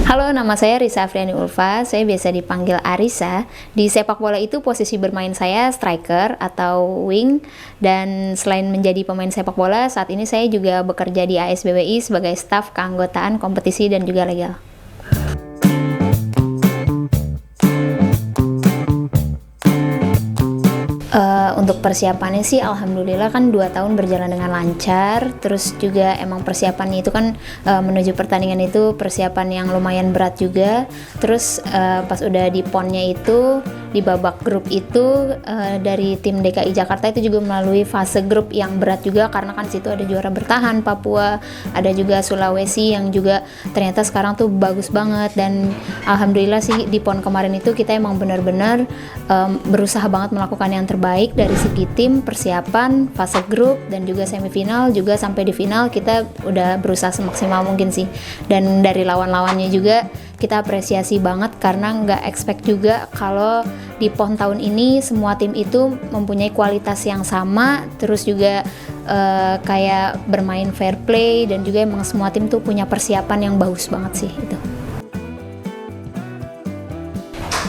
Halo, nama saya Risa Afriani Ulfa. Saya biasa dipanggil Arisa. Di sepak bola itu posisi bermain saya striker atau wing. Dan selain menjadi pemain sepak bola, saat ini saya juga bekerja di ASBWI sebagai staf keanggotaan kompetisi dan juga legal. Untuk persiapannya sih alhamdulillah kan 2 tahun berjalan dengan lancar. Terus juga emang persiapannya itu kan menuju pertandingan itu persiapan yang lumayan berat juga. Terus pas udah di PON-nya itu di babak grup itu dari tim DKI Jakarta itu juga melalui fase grup yang berat juga, karena kan situ ada juara bertahan Papua, ada juga Sulawesi yang juga ternyata sekarang tuh bagus banget. Dan alhamdulillah sih di PON kemarin itu kita emang benar-benar berusaha banget melakukan yang terbaik dari segi tim, persiapan, fase grup, dan juga semifinal, juga sampai di final kita udah berusaha semaksimal mungkin sih. Dan dari lawan-lawannya juga kita apresiasi banget karena nggak expect juga kalau di PON tahun ini semua tim itu mempunyai kualitas yang sama, terus juga kayak bermain fair play, dan juga emang semua tim tuh punya persiapan yang bagus banget sih itu.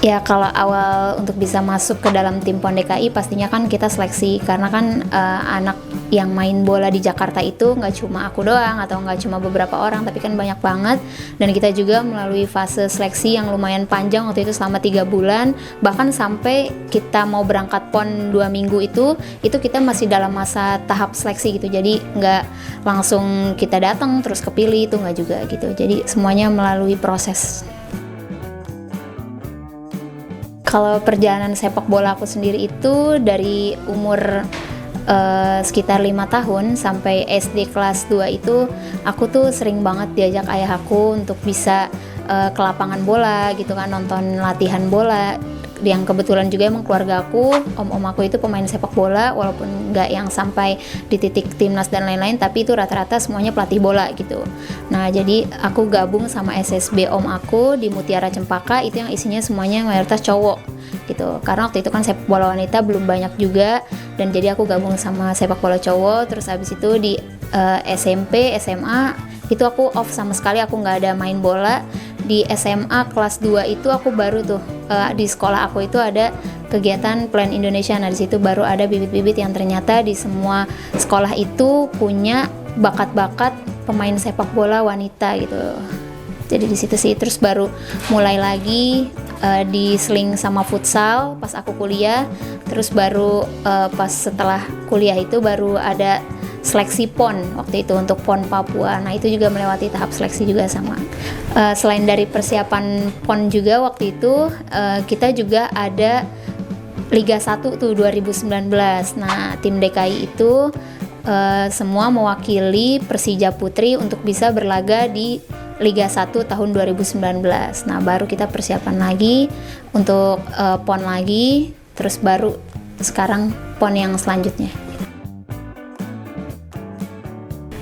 Ya, kalau awal untuk bisa masuk ke dalam tim PON DKI pastinya kan kita seleksi, karena kan anak yang main bola di Jakarta itu nggak cuma aku doang atau nggak cuma beberapa orang, tapi kan banyak banget. Dan kita juga melalui fase seleksi yang lumayan panjang waktu itu selama 3 bulan, bahkan sampai kita mau berangkat PON 2 minggu itu kita masih dalam masa tahap seleksi gitu. Jadi nggak langsung kita datang terus kepilih, itu nggak juga gitu. Jadi semuanya melalui proses. Kalau perjalanan sepak bola aku sendiri itu dari umur sekitar 5 tahun sampai SD kelas 2 itu aku tuh sering banget diajak ayah aku untuk bisa ke lapangan bola gitu kan, nonton latihan bola. Yang kebetulan juga emang keluarga aku, om-om aku itu pemain sepak bola, walaupun nggak yang sampai di titik timnas dan lain-lain, tapi itu rata-rata semuanya pelatih bola gitu. Nah, jadi aku gabung sama SSB om aku di Mutiara Cempaka, itu yang isinya semuanya mayoritas cowok gitu. Karena waktu itu kan sepak bola wanita belum banyak juga, dan jadi aku gabung sama sepak bola cowok. Terus habis itu di SMP, SMA itu aku off sama sekali, aku nggak ada main bola. Di SMA kelas 2 itu aku baru tuh di sekolah aku itu ada kegiatan Plan Indonesia. Nah, di situ baru ada bibit-bibit yang ternyata di semua sekolah itu punya bakat-bakat pemain sepak bola wanita gitu. Jadi di situ sih terus baru mulai lagi diseling sama futsal pas aku kuliah. Terus baru pas setelah kuliah itu baru ada seleksi PON waktu itu untuk PON Papua. Nah, itu juga melewati tahap seleksi juga sama. Selain dari persiapan PON juga waktu itu kita juga ada Liga 1 tuh 2019. Nah, tim DKI itu semua mewakili Persija Putri untuk bisa berlaga di Liga 1 tahun 2019. Nah, baru kita persiapan lagi untuk PON lagi, terus baru sekarang PON yang selanjutnya.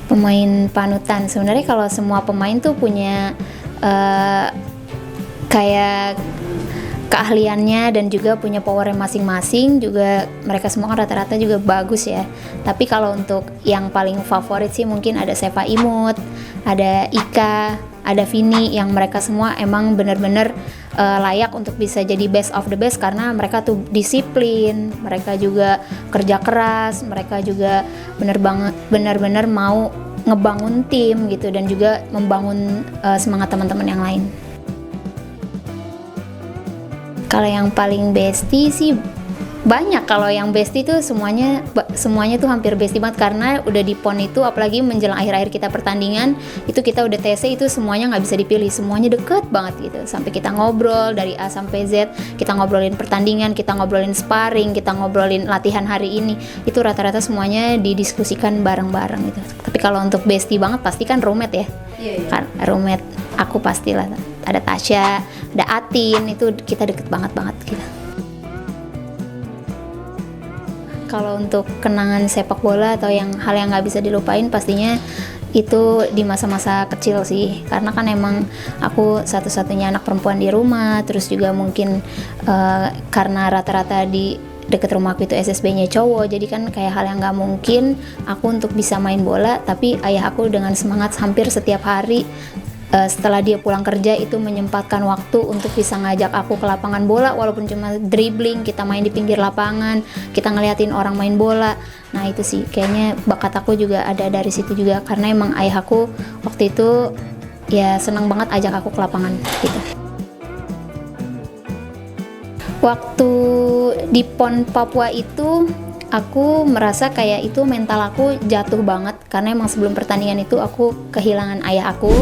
Pemain panutan, sebenarnya kalau semua pemain tuh punya kayak keahliannya dan juga punya powernya masing-masing. Juga mereka semua kan rata-rata juga bagus ya. Tapi kalau untuk yang paling favorit sih mungkin ada Seva Imut, ada Ika, ada Vini, yang mereka semua emang bener-bener layak untuk bisa jadi best of the best, karena mereka tuh disiplin, mereka juga kerja keras, mereka juga bener-bener mau ngebangun tim gitu, dan juga membangun semangat teman-teman yang lain. Kalau yang paling bestie sih banyak. Kalau yang bestie tuh semuanya tuh hampir bestie banget, karena udah di PON itu, apalagi menjelang akhir-akhir kita pertandingan itu kita udah TC, itu semuanya nggak bisa dipilih, semuanya deket banget gitu. Sampai kita ngobrol dari A sampai Z, kita ngobrolin pertandingan, kita ngobrolin sparring, kita ngobrolin latihan hari ini, itu rata-rata semuanya didiskusikan bareng-bareng gitu. Tapi kalau untuk bestie banget pasti kan roommate ya. Kan roommate aku pastilah, ada Tasya, ada Atin, itu kita deket banget gitu. Kalau untuk kenangan sepak bola atau hal yang nggak bisa dilupain, pastinya itu di masa-masa kecil sih, karena kan emang aku satu-satunya anak perempuan di rumah. Terus juga mungkin karena rata-rata di deket rumahku itu SSB-nya cowok, jadi kan kayak hal yang nggak mungkin aku untuk bisa main bola, tapi ayah aku dengan semangat hampir setiap hari setelah dia pulang kerja itu menyempatkan waktu untuk bisa ngajak aku ke lapangan bola, walaupun cuma dribbling, kita main di pinggir lapangan, kita ngeliatin orang main bola. Nah itu sih kayaknya bakat aku juga ada dari situ juga, karena emang ayah aku waktu itu ya senang banget ajak aku ke lapangan gitu. Waktu di PON Papua itu aku merasa kayak itu mental aku jatuh banget, karena emang sebelum pertandingan itu aku kehilangan ayah aku.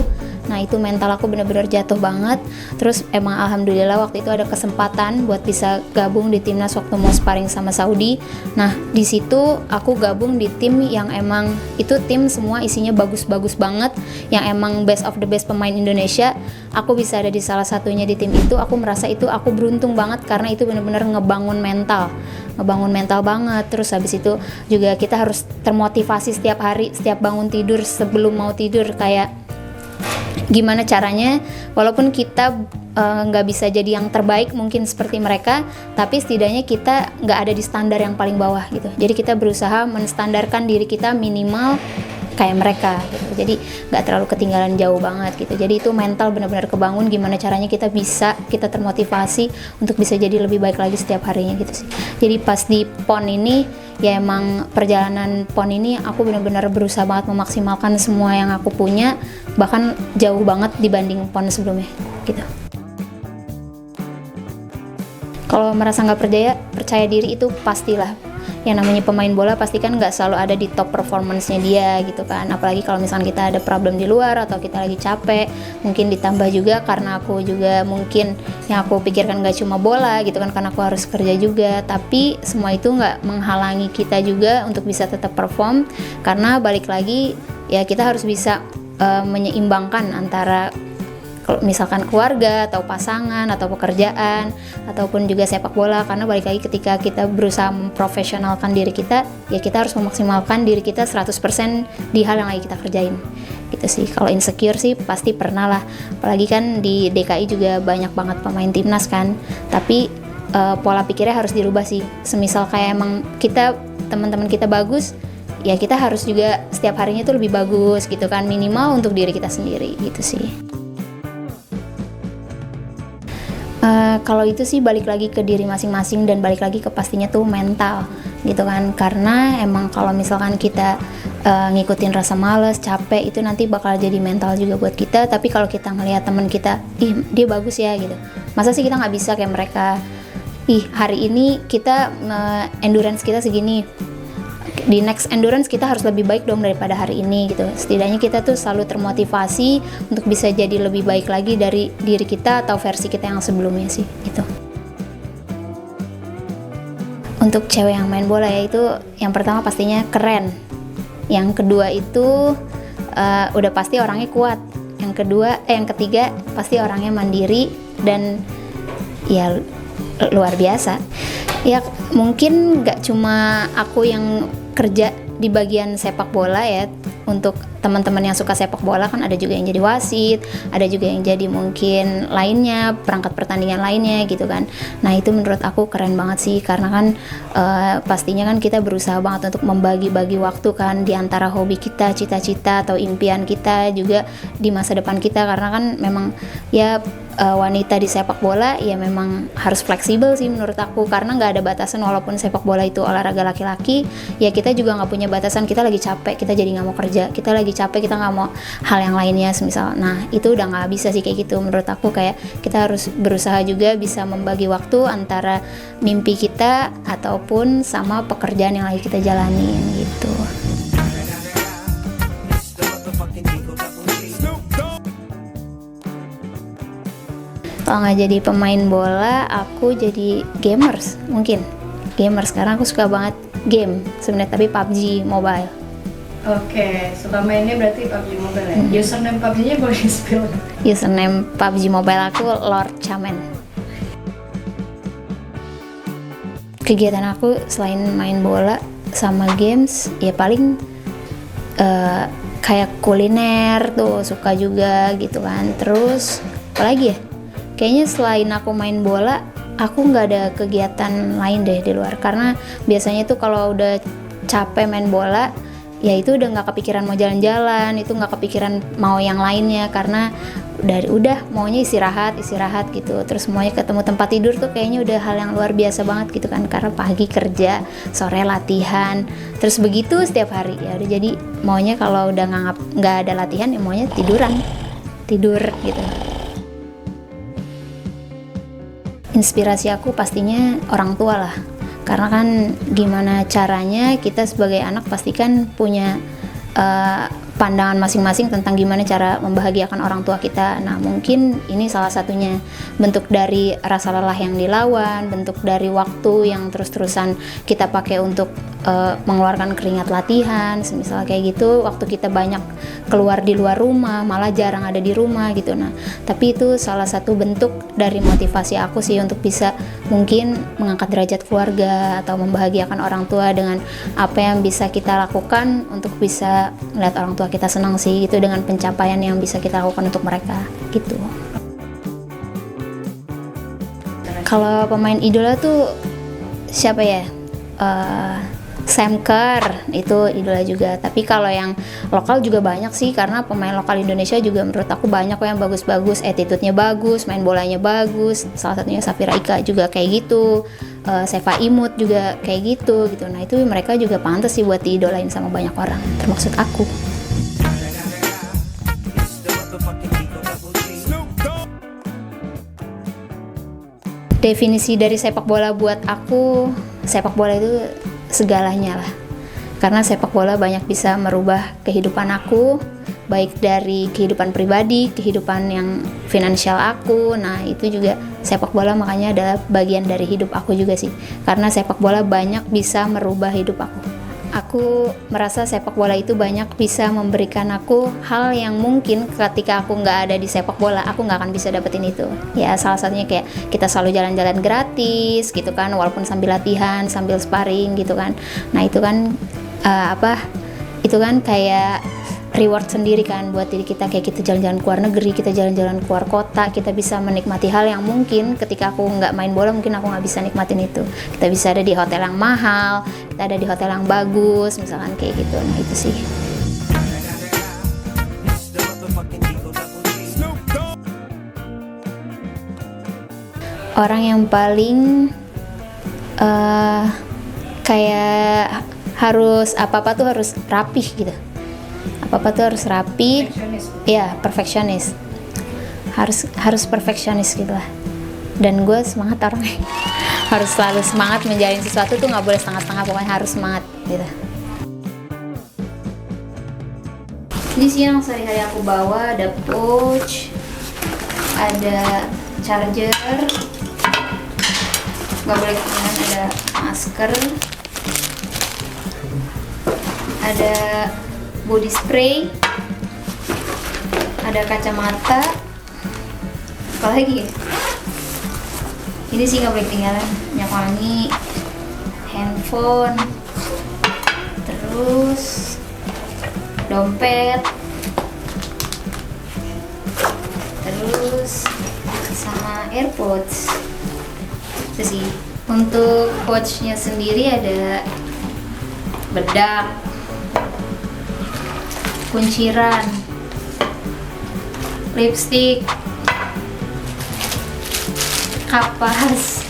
Nah itu mental aku benar-benar jatuh banget. Terus emang alhamdulillah waktu itu ada kesempatan buat bisa gabung di timnas waktu mau sparring sama Saudi. Nah di situ aku gabung di tim yang emang itu tim semua isinya bagus-bagus banget, yang emang best of the best pemain Indonesia. Aku bisa ada di salah satunya di tim itu. Aku merasa itu aku beruntung banget, karena itu benar-benar ngebangun mental banget. Terus habis itu juga kita harus termotivasi setiap hari, setiap bangun tidur, sebelum mau tidur, kayak gimana caranya walaupun kita nggak bisa jadi yang terbaik mungkin seperti mereka, tapi setidaknya kita nggak ada di standar yang paling bawah gitu. Jadi kita berusaha menstandarkan diri kita minimal kayak mereka gitu. Jadi nggak terlalu ketinggalan jauh banget gitu. Jadi itu mental benar-benar kebangun, gimana caranya kita termotivasi untuk bisa jadi lebih baik lagi setiap harinya gitu sih. Jadi pas di PON ini ya emang perjalanan PON ini aku benar-benar berusaha banget memaksimalkan semua yang aku punya, bahkan jauh banget dibanding PON sebelumnya gitu. Kalau merasa nggak percaya diri itu pastilah. Yang namanya pemain bola pasti kan nggak selalu ada di top performance-nya dia gitu kan. Apalagi kalau misalnya kita ada problem di luar atau kita lagi capek, mungkin ditambah juga karena aku juga mungkin yang aku pikirkan nggak cuma bola gitu kan, karena aku harus kerja juga. Tapi semua itu nggak menghalangi kita juga untuk bisa tetap perform, karena balik lagi ya kita harus bisa menyeimbangkan antara misalkan keluarga atau pasangan atau pekerjaan ataupun juga sepak bola. Karena balik lagi ketika kita berusaha memprofesionalkan diri kita, ya kita harus memaksimalkan diri kita 100% di hal yang lagi kita kerjain gitu sih. Kalau insecure sih pasti pernah lah, apalagi kan di DKI juga banyak banget pemain timnas kan. Tapi pola pikirnya harus dirubah sih. Semisal kayak emang teman-teman kita bagus, ya kita harus juga setiap harinya tuh lebih bagus gitu kan, minimal untuk diri kita sendiri gitu sih. Kalau itu sih balik lagi ke diri masing-masing dan balik lagi ke pastinya tuh mental gitu kan. Karena emang kalau misalkan kita ngikutin rasa males, capek, itu nanti bakal jadi mental juga buat kita. Tapi kalau kita ngelihat teman kita, ih dia bagus ya gitu, masa sih kita nggak bisa kayak mereka? Ih hari ini kita endurance kita segini, di next endurance kita harus lebih baik dong daripada hari ini gitu. Setidaknya kita tuh selalu termotivasi untuk bisa jadi lebih baik lagi dari diri kita atau versi kita yang sebelumnya sih gitu. Untuk cewek yang main bola ya itu yang pertama pastinya keren, yang kedua itu udah pasti orangnya kuat, yang ketiga pasti orangnya mandiri dan ya luar biasa. Ya mungkin gak cuma aku yang kerja di bagian sepak bola ya. Untuk teman-teman yang suka sepak bola kan ada juga yang jadi wasit, ada juga yang jadi mungkin lainnya, perangkat pertandingan lainnya gitu kan. Nah itu menurut aku keren banget sih, karena kan pastinya kan kita berusaha banget untuk membagi-bagi waktu kan di antara hobi kita, cita-cita atau impian kita juga di masa depan kita. Karena kan memang ya wanita di sepak bola ya memang harus fleksibel sih menurut aku, karena nggak ada batasan. Walaupun sepak bola itu olahraga laki-laki, ya kita juga nggak punya batasan. Kita lagi capek, kita jadi nggak mau kerja, kita lagi capek, kita nggak mau hal yang lainnya semisal. Nah itu udah nggak bisa sih kayak gitu. Menurut aku kayak kita harus berusaha juga bisa membagi waktu antara mimpi kita ataupun sama pekerjaan yang lagi kita jalanin gitu. Kalau nggak jadi pemain bola, aku jadi gamers mungkin. Gamers karena aku suka banget game sebenarnya, tapi PUBG Mobile. Oke, suka mainnya berarti PUBG Mobile ya? Username PUBG-nya boleh di-spill? Username PUBG Mobile aku Lord Chamen. Kegiatan aku selain main bola sama games, ya paling kayak kuliner tuh suka juga gitu kan. Terus apalagi ya? Kayaknya selain aku main bola, aku nggak ada kegiatan lain deh di luar. Karena biasanya tuh kalau udah capek main bola, ya itu udah nggak kepikiran mau jalan-jalan, itu nggak kepikiran mau yang lainnya, karena udah maunya istirahat gitu. Terus maunya ketemu tempat tidur tuh kayaknya udah hal yang luar biasa banget gitu kan, karena pagi kerja, sore latihan, terus begitu setiap hari. Ya udah, jadi maunya kalau udah nggak ada latihan ya maunya tidur gitu. Inspirasi aku pastinya orang tua lah, karena kan gimana caranya kita sebagai anak pasti kan punya pandangan masing-masing tentang gimana cara membahagiakan orang tua kita. Nah mungkin ini salah satunya, bentuk dari rasa lelah yang dilawan, bentuk dari waktu yang terus-terusan kita pakai untuk mengeluarkan keringat latihan, misalnya kayak gitu. Waktu kita banyak keluar di luar rumah, malah jarang ada di rumah gitu. Nah tapi itu salah satu bentuk dari motivasi aku sih untuk bisa mungkin mengangkat derajat keluarga atau membahagiakan orang tua dengan apa yang bisa kita lakukan untuk bisa melihat orang tua kita senang sih gitu, dengan pencapaian yang bisa kita lakukan untuk mereka gitu. Kalau pemain idola tuh siapa ya? Sam Kerr itu idola juga. Tapi kalau yang lokal juga banyak sih, karena pemain lokal Indonesia juga menurut aku banyak kok yang bagus-bagus, attitude-nya bagus, main bolanya bagus. Salah satunya Safira Ika juga kayak gitu, Seva Imut juga kayak gitu. Nah itu mereka juga pantas sih buat diidolain sama banyak orang, termasuk aku. Definisi dari sepak bola buat aku, sepak bola itu segalanya lah. Karena sepak bola banyak bisa merubah kehidupan aku, baik dari kehidupan pribadi, kehidupan yang finansial aku. Nah itu juga sepak bola makanya adalah bagian dari hidup aku juga sih. Karena sepak bola banyak bisa merubah hidup aku. Aku merasa sepak bola itu banyak bisa memberikan aku hal yang mungkin ketika aku nggak ada di sepak bola aku nggak akan bisa dapetin itu. Ya salah satunya kayak kita selalu jalan-jalan gratis gitu kan, walaupun sambil latihan, sambil sparring gitu kan. Nah itu kan itu kan kayak reward sendiri kan buat diri kita, kayak kita jalan-jalan ke luar negeri, kita jalan-jalan keluar kota, kita bisa menikmati hal yang mungkin ketika aku nggak main bola mungkin aku nggak bisa nikmatin itu. Kita bisa ada di hotel yang mahal, kita ada di hotel yang bagus, misalkan kayak gitu. Nah itu sih. Orang yang paling kayak harus apa-apa tuh harus rapih gitu. Apa-apa tuh harus rapi, ya perfeksionis, harus perfeksionis gitu lah. Dan gue semangat orangnya, harus selalu semangat menjalin sesuatu tuh nggak boleh setengah-setengah, pokoknya harus semangat gitu. Ini sih yang sehari-hari aku bawa, ada pouch, ada charger, nggak boleh ketinggalan, ada masker, ada body spray, ada kacamata, apa lagi ya? Ini sih nggak boleh ketinggalan, minyak wangi, handphone, terus dompet, terus sama AirPods. Itu sih. Untuk pouchnya sendiri ada bedak, kunciran, lipstick, kapas,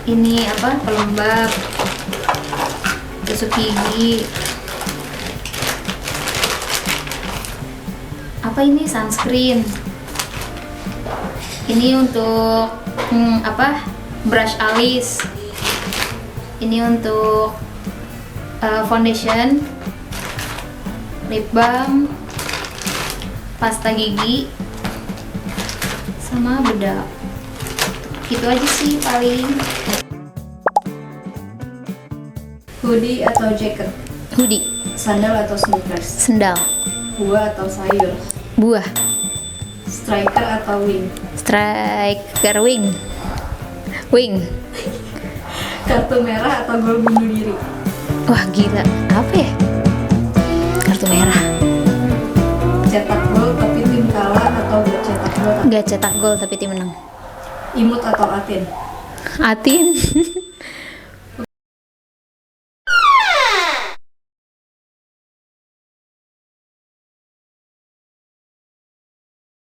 ini pelembab, tusuk gigi, ini sunscreen, ini untuk brush alis, ini untuk foundation, lip balm, pasta gigi, sama bedak. Gitu aja sih paling. Hoodie atau jacket? Hoodie. Sandal atau sneakers? Sendal. Buah atau sayur? Buah. Striker atau wing? Striker. Wing. Wing. Kartu merah atau gol bunuh diri? Wah gila, apa ya? Kartu merah. Cetak gol tapi tim kalah atau gak cetak gol? Gak cetak gol tapi tim menang. Imut atau Atin? Atin.